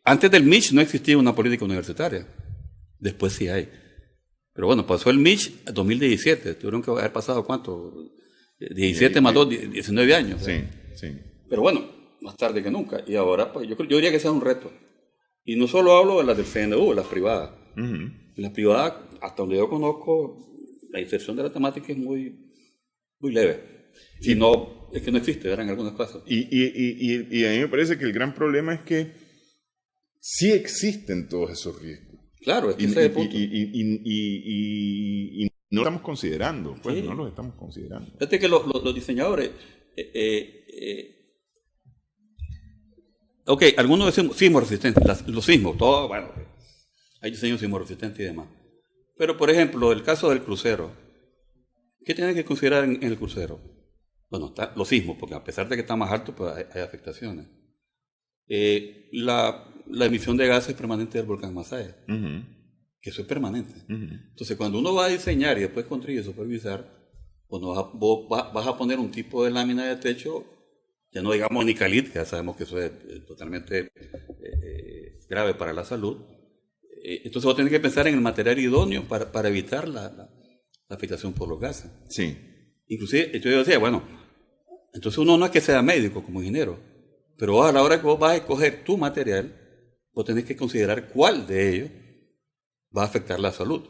Antes del Mitch no existía una política universitaria, después sí hay. Pero bueno, pasó el Mitch en 2017, tuvieron que haber pasado ¿cuánto? 17 más 2, 19 años. Sí, sí. Pero bueno, más tarde que nunca. Y ahora, pues yo diría que ese es un reto. Y no solo hablo de las del CNU, de las privadas. En las privadas, hasta donde yo conozco, la inserción de la temática es muy, muy leve. Y no, es que no existe, ¿verdad? En algunos casos. Y a mí me parece que el gran problema es que sí existen todos esos riesgos. Claro, es que ese es el punto. Y no lo estamos considerando, pues sí. No los estamos considerando. Fíjate que los diseñadores Ok, algunos sismos resistentes, los sismos, todo, bueno, hay diseños sismos resistentes y demás. Pero, por ejemplo, el caso del crucero, ¿qué tienen que considerar en el crucero? Bueno, los sismos, porque a pesar de que está más alto, pues hay afectaciones. La emisión de gases permanente del volcán Masaya, que eso es permanente. Entonces, cuando uno va a diseñar y después construir y supervisar, pues vos vas a poner un tipo de lámina de techo, ya no digamos nicalit, que ya sabemos que eso es totalmente grave para la salud. Entonces vos tenés que pensar en el material idóneo para evitar la afectación por los gases. Sí. Inclusive, yo decía, bueno, entonces uno no es que sea médico como ingeniero, pero vos a la hora que vos vas a escoger tu material, vos tenés que considerar cuál de ellos va a afectar la salud.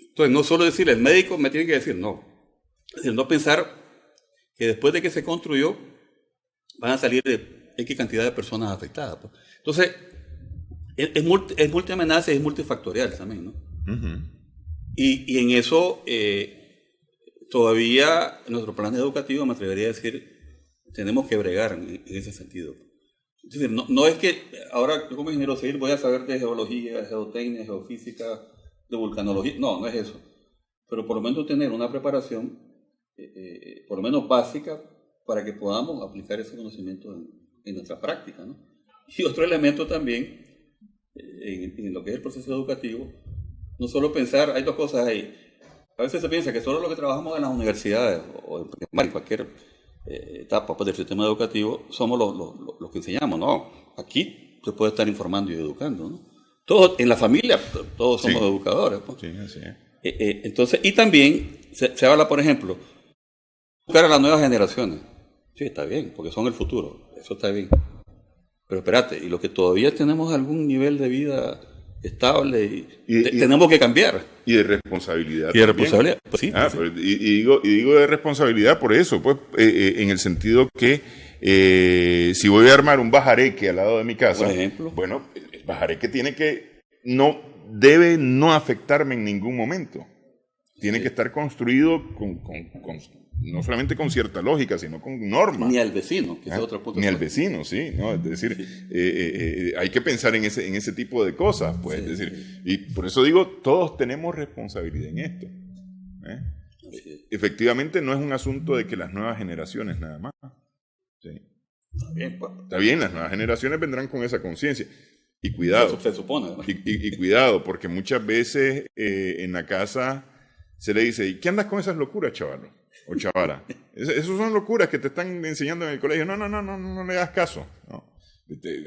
Entonces, no solo decirle, el médico me tiene que decir, no. Es decir, no pensar que después de que se construyó, van a salir X cantidad de personas afectadas. Entonces, es multiamenaza y es multifactorial también, ¿no? Y en eso, todavía nuestro plan educativo, me atrevería a decir, tenemos que bregar en ese sentido. Es decir, no es que ahora yo como ingeniero civil voy a saber de geología, geotecnia, geofísica, de vulcanología. No es eso. Pero por lo menos tener una preparación, por lo menos básica, para que podamos aplicar ese conocimiento en nuestra práctica, ¿no? Y otro elemento también, en lo que es el proceso educativo, no solo pensar, hay dos cosas ahí. A veces se piensa que solo lo que trabajamos en las universidades o en cualquier etapa pues, del sistema educativo somos los que enseñamos. No, aquí se puede estar informando y educando, ¿no? Todos, en la familia, todos somos educadores. Pues. Sí, así es. Entonces, y también se habla, por ejemplo, buscar a las nuevas generaciones. Sí, está bien, porque son el futuro, eso está bien. Pero espérate, y los que todavía tenemos algún nivel de vida estable, tenemos que cambiar. Y de responsabilidad. Y de responsabilidad, pues sí. Pues sí. Y digo de responsabilidad por eso, pues, en el sentido que si voy a armar un bajareque al lado de mi casa, por ejemplo, bueno, el bajareque debe no afectarme en ningún momento. Tiene que estar construido no solamente con cierta lógica, sino con normas. Ni al vecino, que es otro punto. Ni al vecino, sí, ¿no? Es decir, hay que pensar en ese tipo de cosas, pues. Es decir, y por eso digo, todos tenemos responsabilidad en esto. Efectivamente, no es un asunto de que las nuevas generaciones nada más. Sí. Está bien, las nuevas generaciones vendrán con esa conciencia. Y cuidado. Eso se supone, ¿no? Y cuidado, porque muchas veces en la casa se le dice, ¿y qué andas con esas locuras, chavalo? O chavala. Esas son locuras que te están enseñando en el colegio. No le hagas caso. No.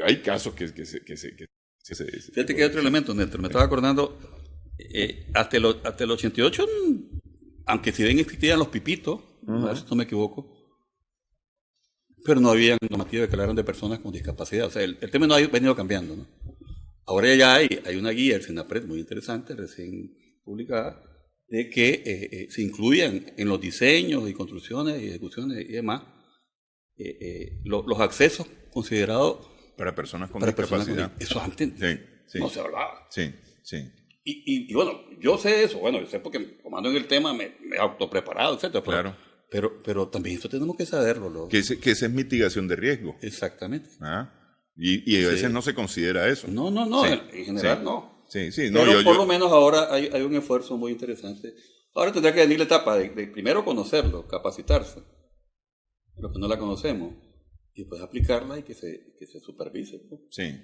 Hay casos que se Fíjate que hay otro elemento, Néstor. Me estaba acordando, hasta el 88, aunque si bien existían los pipitos, a ver si no me equivoco, pero no había normativa que hablaran de personas con discapacidad. O sea, el tema no ha venido cambiando, ¿no? Ahora ya hay una guía del SENAPRED muy interesante, recién publicada, de que se incluyan en los diseños y construcciones y ejecuciones y demás los accesos considerados para personas con discapacidad. Eso antes no se hablaba. Sí. Y bueno, yo sé eso. Bueno, yo sé porque como ando en el tema me he autopreparado, etcétera. Claro. Pero también esto tenemos que saberlo. Que esa es mitigación de riesgo. Exactamente. Y a veces no se considera eso. No. En general no. Sí. Pero por lo menos ahora hay un esfuerzo muy interesante. Ahora tendrá que venir la etapa de primero conocerlo, capacitarse, los que no la conocemos, y después aplicarla y que se supervise, ¿no? Sí.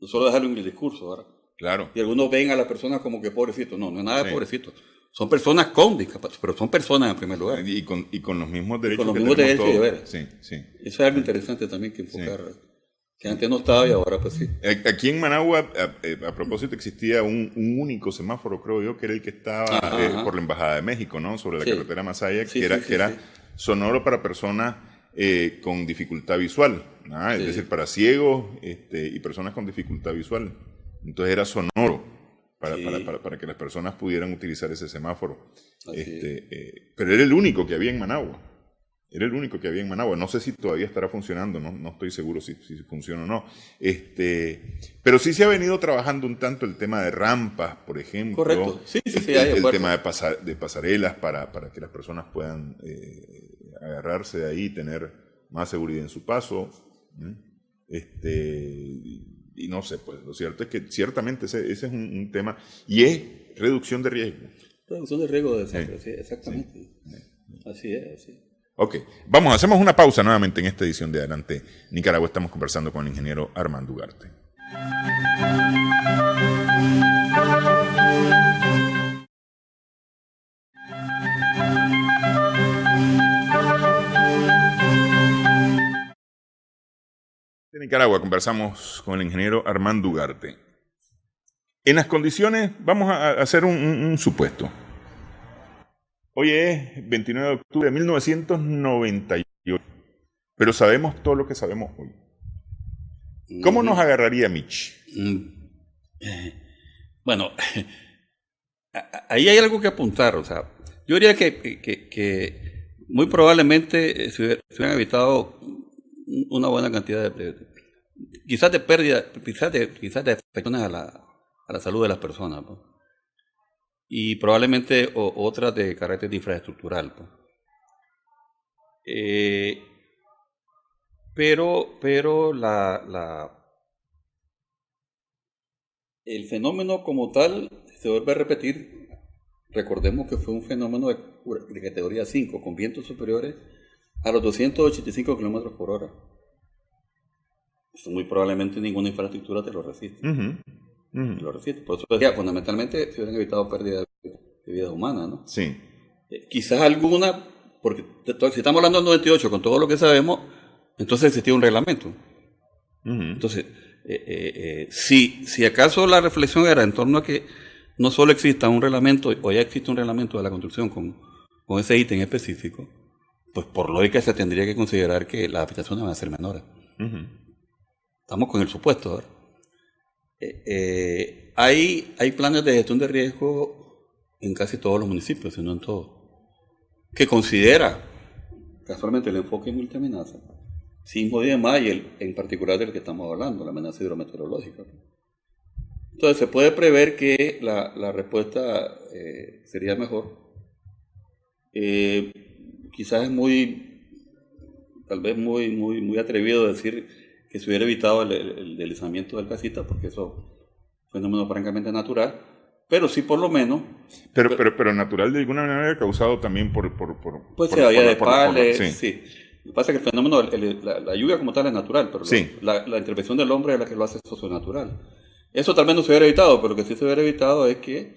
No solo dejarlo en el discurso, ¿verdad? Claro. Y algunos ven a las personas como que pobrecitos. No es nada de pobrecitos. Son personas con discapacidad, pero son personas en primer lugar. Y con los mismos derechos. Con los mismos derechos y deberes. Sí. Eso es algo interesante también que enfocar. Sí. Que antes no estaba y ahora pues sí. Aquí en Managua, a propósito, existía un único semáforo, creo yo, que era el que estaba por la Embajada de México, ¿no? Sobre la carretera Masaya, que era sonoro para personas con dificultad visual, ¿no? Es decir, para ciegos y personas con dificultad visual. Entonces era sonoro para que las personas pudieran utilizar ese semáforo. Pero era el único que había en Managua. No sé si todavía estará funcionando, no estoy seguro si funciona o no. Pero sí se ha venido trabajando un tanto el tema de rampas, por ejemplo. Correcto. Sí, el tema de pasarelas para que las personas puedan agarrarse de ahí y tener más seguridad en su paso. Y no sé, pues lo cierto es que ciertamente ese es un tema, y es reducción de riesgo. Reducción de riesgo de desastre, sí, exactamente. Sí. Así es, así. Ok, vamos, hacemos una pausa nuevamente en esta edición de Adelante Nicaragua. Estamos conversando con el ingeniero Armando Ugarte. De Nicaragua conversamos con el ingeniero Armando Ugarte. En las condiciones, vamos a hacer un supuesto. Hoy es 29 de octubre de 1998, pero sabemos todo lo que sabemos hoy. ¿Cómo nos agarraría Mitch? Bueno, ahí hay algo que apuntar. O sea, yo diría que muy probablemente se hubieran evitado una buena cantidad quizás de pérdida, quizás de afecciones a la salud de las personas, ¿no? Y probablemente otras de carácter infraestructural, ¿no? Pero el fenómeno como tal se vuelve a repetir. Recordemos que fue un fenómeno de categoría 5, con vientos superiores a los 285 kilómetros por hora. Eso muy probablemente ninguna infraestructura te lo resiste. Te lo resiste. Por eso decía, fundamentalmente se hubieran evitado pérdidas de vida humana, ¿no? Sí. Quizás alguna, porque si estamos hablando del 98, con todo lo que sabemos, entonces existía un reglamento. Entonces, si acaso la reflexión era en torno a que no solo exista un reglamento, o ya existe un reglamento de la construcción con ese ítem específico, pues por lógica se tendría que considerar que las afectaciones van a ser menores. Estamos con el supuesto, ¿verdad? Hay planes de gestión de riesgo en casi todos los municipios, si no en todos, que considera casualmente el enfoque multiamenaza, sismo y demás, y en particular del que estamos hablando, la amenaza hidrometeorológica. Entonces se puede prever que la respuesta sería mejor. Quizás es tal vez muy atrevido decir que se hubiera evitado el deslizamiento del Casita, porque eso es un fenómeno francamente natural, pero sí por lo menos... Pero natural de alguna manera causado también por pues se había de pales, sí. Lo que pasa es que el fenómeno, la lluvia como tal es natural, pero sí, la intervención del hombre es la que lo hace socionatural. Eso tal vez no se hubiera evitado, pero lo que sí se hubiera evitado es que,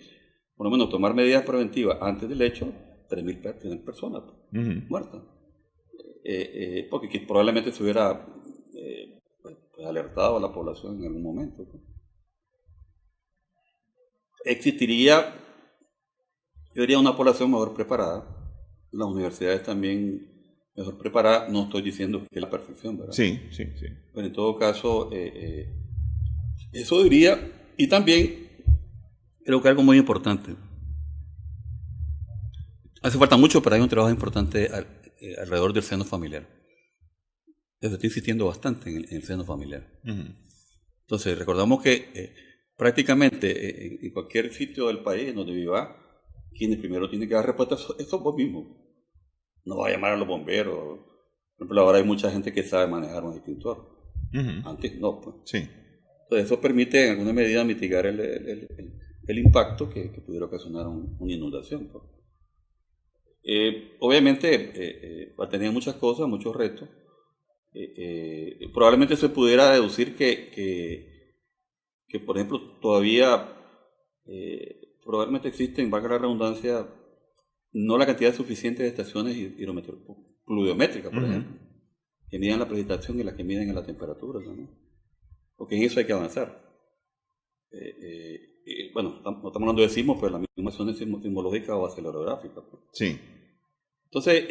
por lo menos, tomar medidas preventivas antes del hecho, 3.000 personas muertas. Porque probablemente se hubiera alertado a la población en algún momento. Existiría, yo diría, una población mejor preparada, las universidades también mejor preparadas, no estoy diciendo que es la perfección, ¿verdad? Sí. Pero en todo caso, eso diría, y también creo que algo muy importante. Hace falta mucho, pero hay un trabajo importante alrededor del seno familiar. Estoy insistiendo bastante en el seno familiar. Entonces, recordamos que prácticamente en cualquier sitio del país en donde viva, quienes primero tienen que dar respuesta son vos mismos. No va a llamar a los bomberos. Por ejemplo, ahora hay mucha gente que sabe manejar un extintor. Antes no, pues. Sí. Entonces, eso permite en alguna medida mitigar el impacto que pudiera ocasionar una inundación, pues. Obviamente, va a tener muchas cosas, muchos retos. Probablemente se pudiera deducir que por ejemplo, todavía probablemente existen, valga la redundancia, no la cantidad suficiente de estaciones pluviométricas, por ejemplo, que miden la precipitación y las que miden la temperatura, ¿no? Porque en eso hay que avanzar. Bueno, no estamos hablando de sismos, pero la misma zona sismológica o acelerográfica. Pues. Sí. Entonces,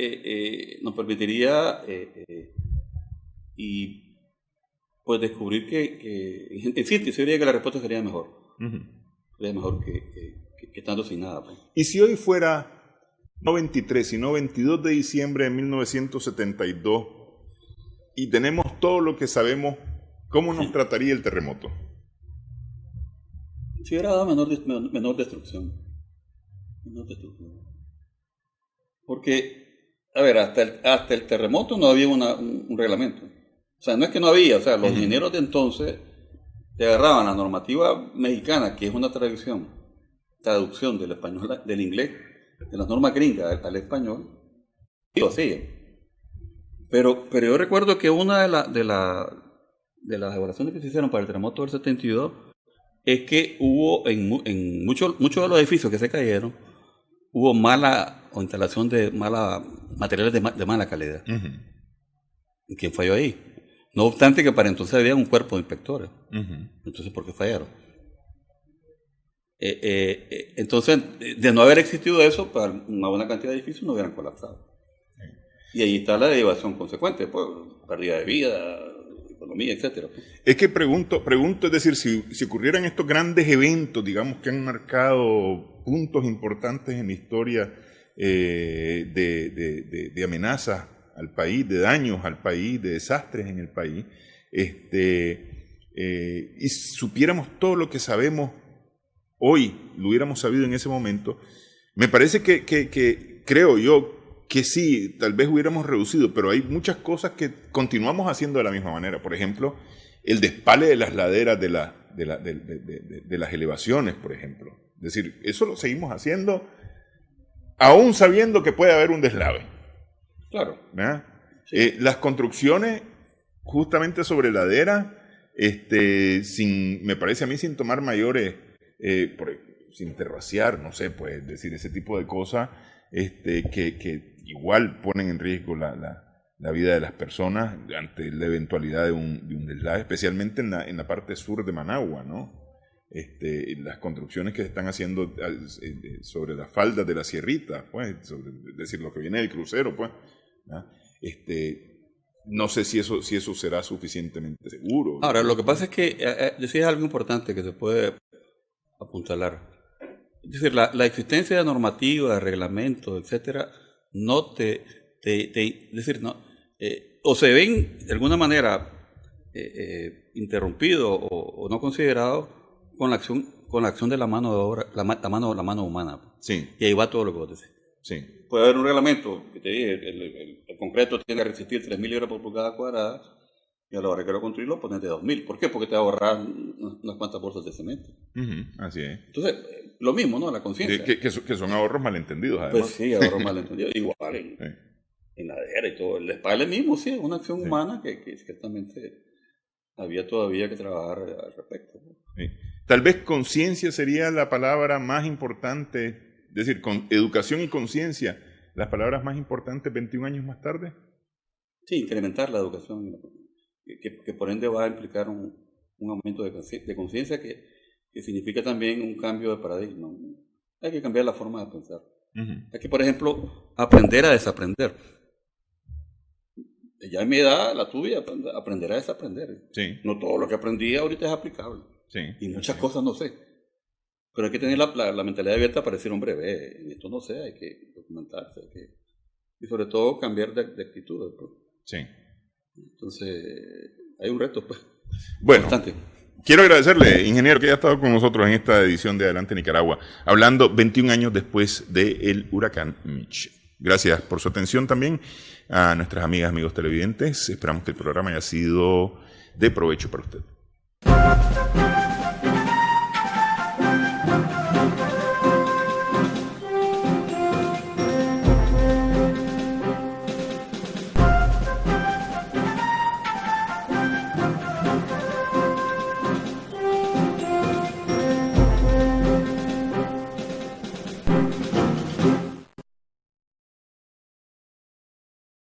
nos permitiría y pues descubrir que en sí, se diría que la respuesta sería mejor. Sería mejor que estando sin nada. Pues. ¿Y si hoy fuera no 23, sino 22 de diciembre de 1972 y tenemos todo lo que sabemos, cómo nos trataría el terremoto? Si hubiera dado menor destrucción. Porque, a ver, hasta el terremoto no había un reglamento. O sea, no es que no había, o sea, los ingenieros de entonces te agarraban la normativa mexicana, que es una traducción del español, del inglés, de las normas gringas al español, y lo hacían. Pero yo recuerdo que una de las evaluaciones que se hicieron para el terremoto del 72 es que hubo en muchos de los edificios que se cayeron, hubo instalación de materiales de mala calidad. ¿Y quién falló ahí? No obstante que para entonces había un cuerpo de inspectores. Entonces, ¿por qué fallaron? Entonces, de no haber existido eso, pues una buena cantidad de edificios no hubieran colapsado. Y ahí está la derivación consecuente, pues, pérdida de vida, economía, etcétera. Es que pregunto, es decir, si ocurrieran estos grandes eventos, digamos, que han marcado puntos importantes en la historia de amenazas al país, de daños al país, de desastres en el país, y supiéramos todo lo que sabemos hoy, lo hubiéramos sabido en ese momento, me parece que creo yo que sí, tal vez hubiéramos reducido, pero hay muchas cosas que continuamos haciendo de la misma manera. Por ejemplo, el despale de las laderas de las elevaciones, por ejemplo. Es decir, eso lo seguimos haciendo aún sabiendo que puede haber un deslave. Claro. Sí. Las construcciones justamente sobre ladera, me parece a mí sin tomar mayores, sin terraciar, no sé, pues decir, ese tipo de cosas que igual ponen en riesgo la vida de las personas ante la eventualidad de un deslave, especialmente en la parte sur de Managua, ¿no? Las construcciones que se están haciendo sobre las faldas de la sierrita, pues, es decir, lo que viene del crucero, pues, ¿no? No sé si eso será suficientemente seguro. Ahora, lo que pasa es que decías algo importante que se puede apuntalar. Es decir, la existencia de normativa, de reglamentos, etcétera, no o se ven de alguna manera interrumpidos o no considerados con la acción de la mano de obra, la mano humana. Sí. Y ahí va todo lo que vos decís. Sí. Puede haber un reglamento que te dije, el concreto tiene que resistir 3.000 libras por pulgada cuadrada, y a la hora que lo construirlo pones de 2.000. ¿Por qué? Porque te va a ahorrar unas cuantas bolsas de cemento. Así es. Entonces, lo mismo, ¿no? La conciencia. Que son ahorros malentendidos, además. Pues sí, ahorros malentendidos. Igual en ladera y todo. El despale mismo, sí, es una acción humana que ciertamente había todavía que trabajar al respecto. Sí. Tal vez conciencia sería la palabra más importante, es decir, con educación y conciencia, las palabras más importantes 21 años más tarde. Sí, incrementar la educación, que por ende va a implicar un aumento de conciencia que significa también un cambio de paradigma. Hay que cambiar la forma de pensar. Hay que, por ejemplo, aprender a desaprender. Ya en mi edad, la tuya, aprender a desaprender. Sí. No todo lo que aprendí ahorita es aplicable. Sí. Y muchas cosas no sé. Pero hay que tener la mentalidad abierta para decir, hombre, ve, esto no sé, hay que documentarse. Y sobre todo cambiar de actitud. Pues. Sí. Entonces, hay un reto, pues. Bueno, bastante. Quiero agradecerle, ingeniero, que haya estado con nosotros en esta edición de Adelante Nicaragua, hablando 21 años después del huracán Mitch. Gracias por su atención también a nuestras amigas, amigos televidentes. Esperamos que el programa haya sido de provecho para usted.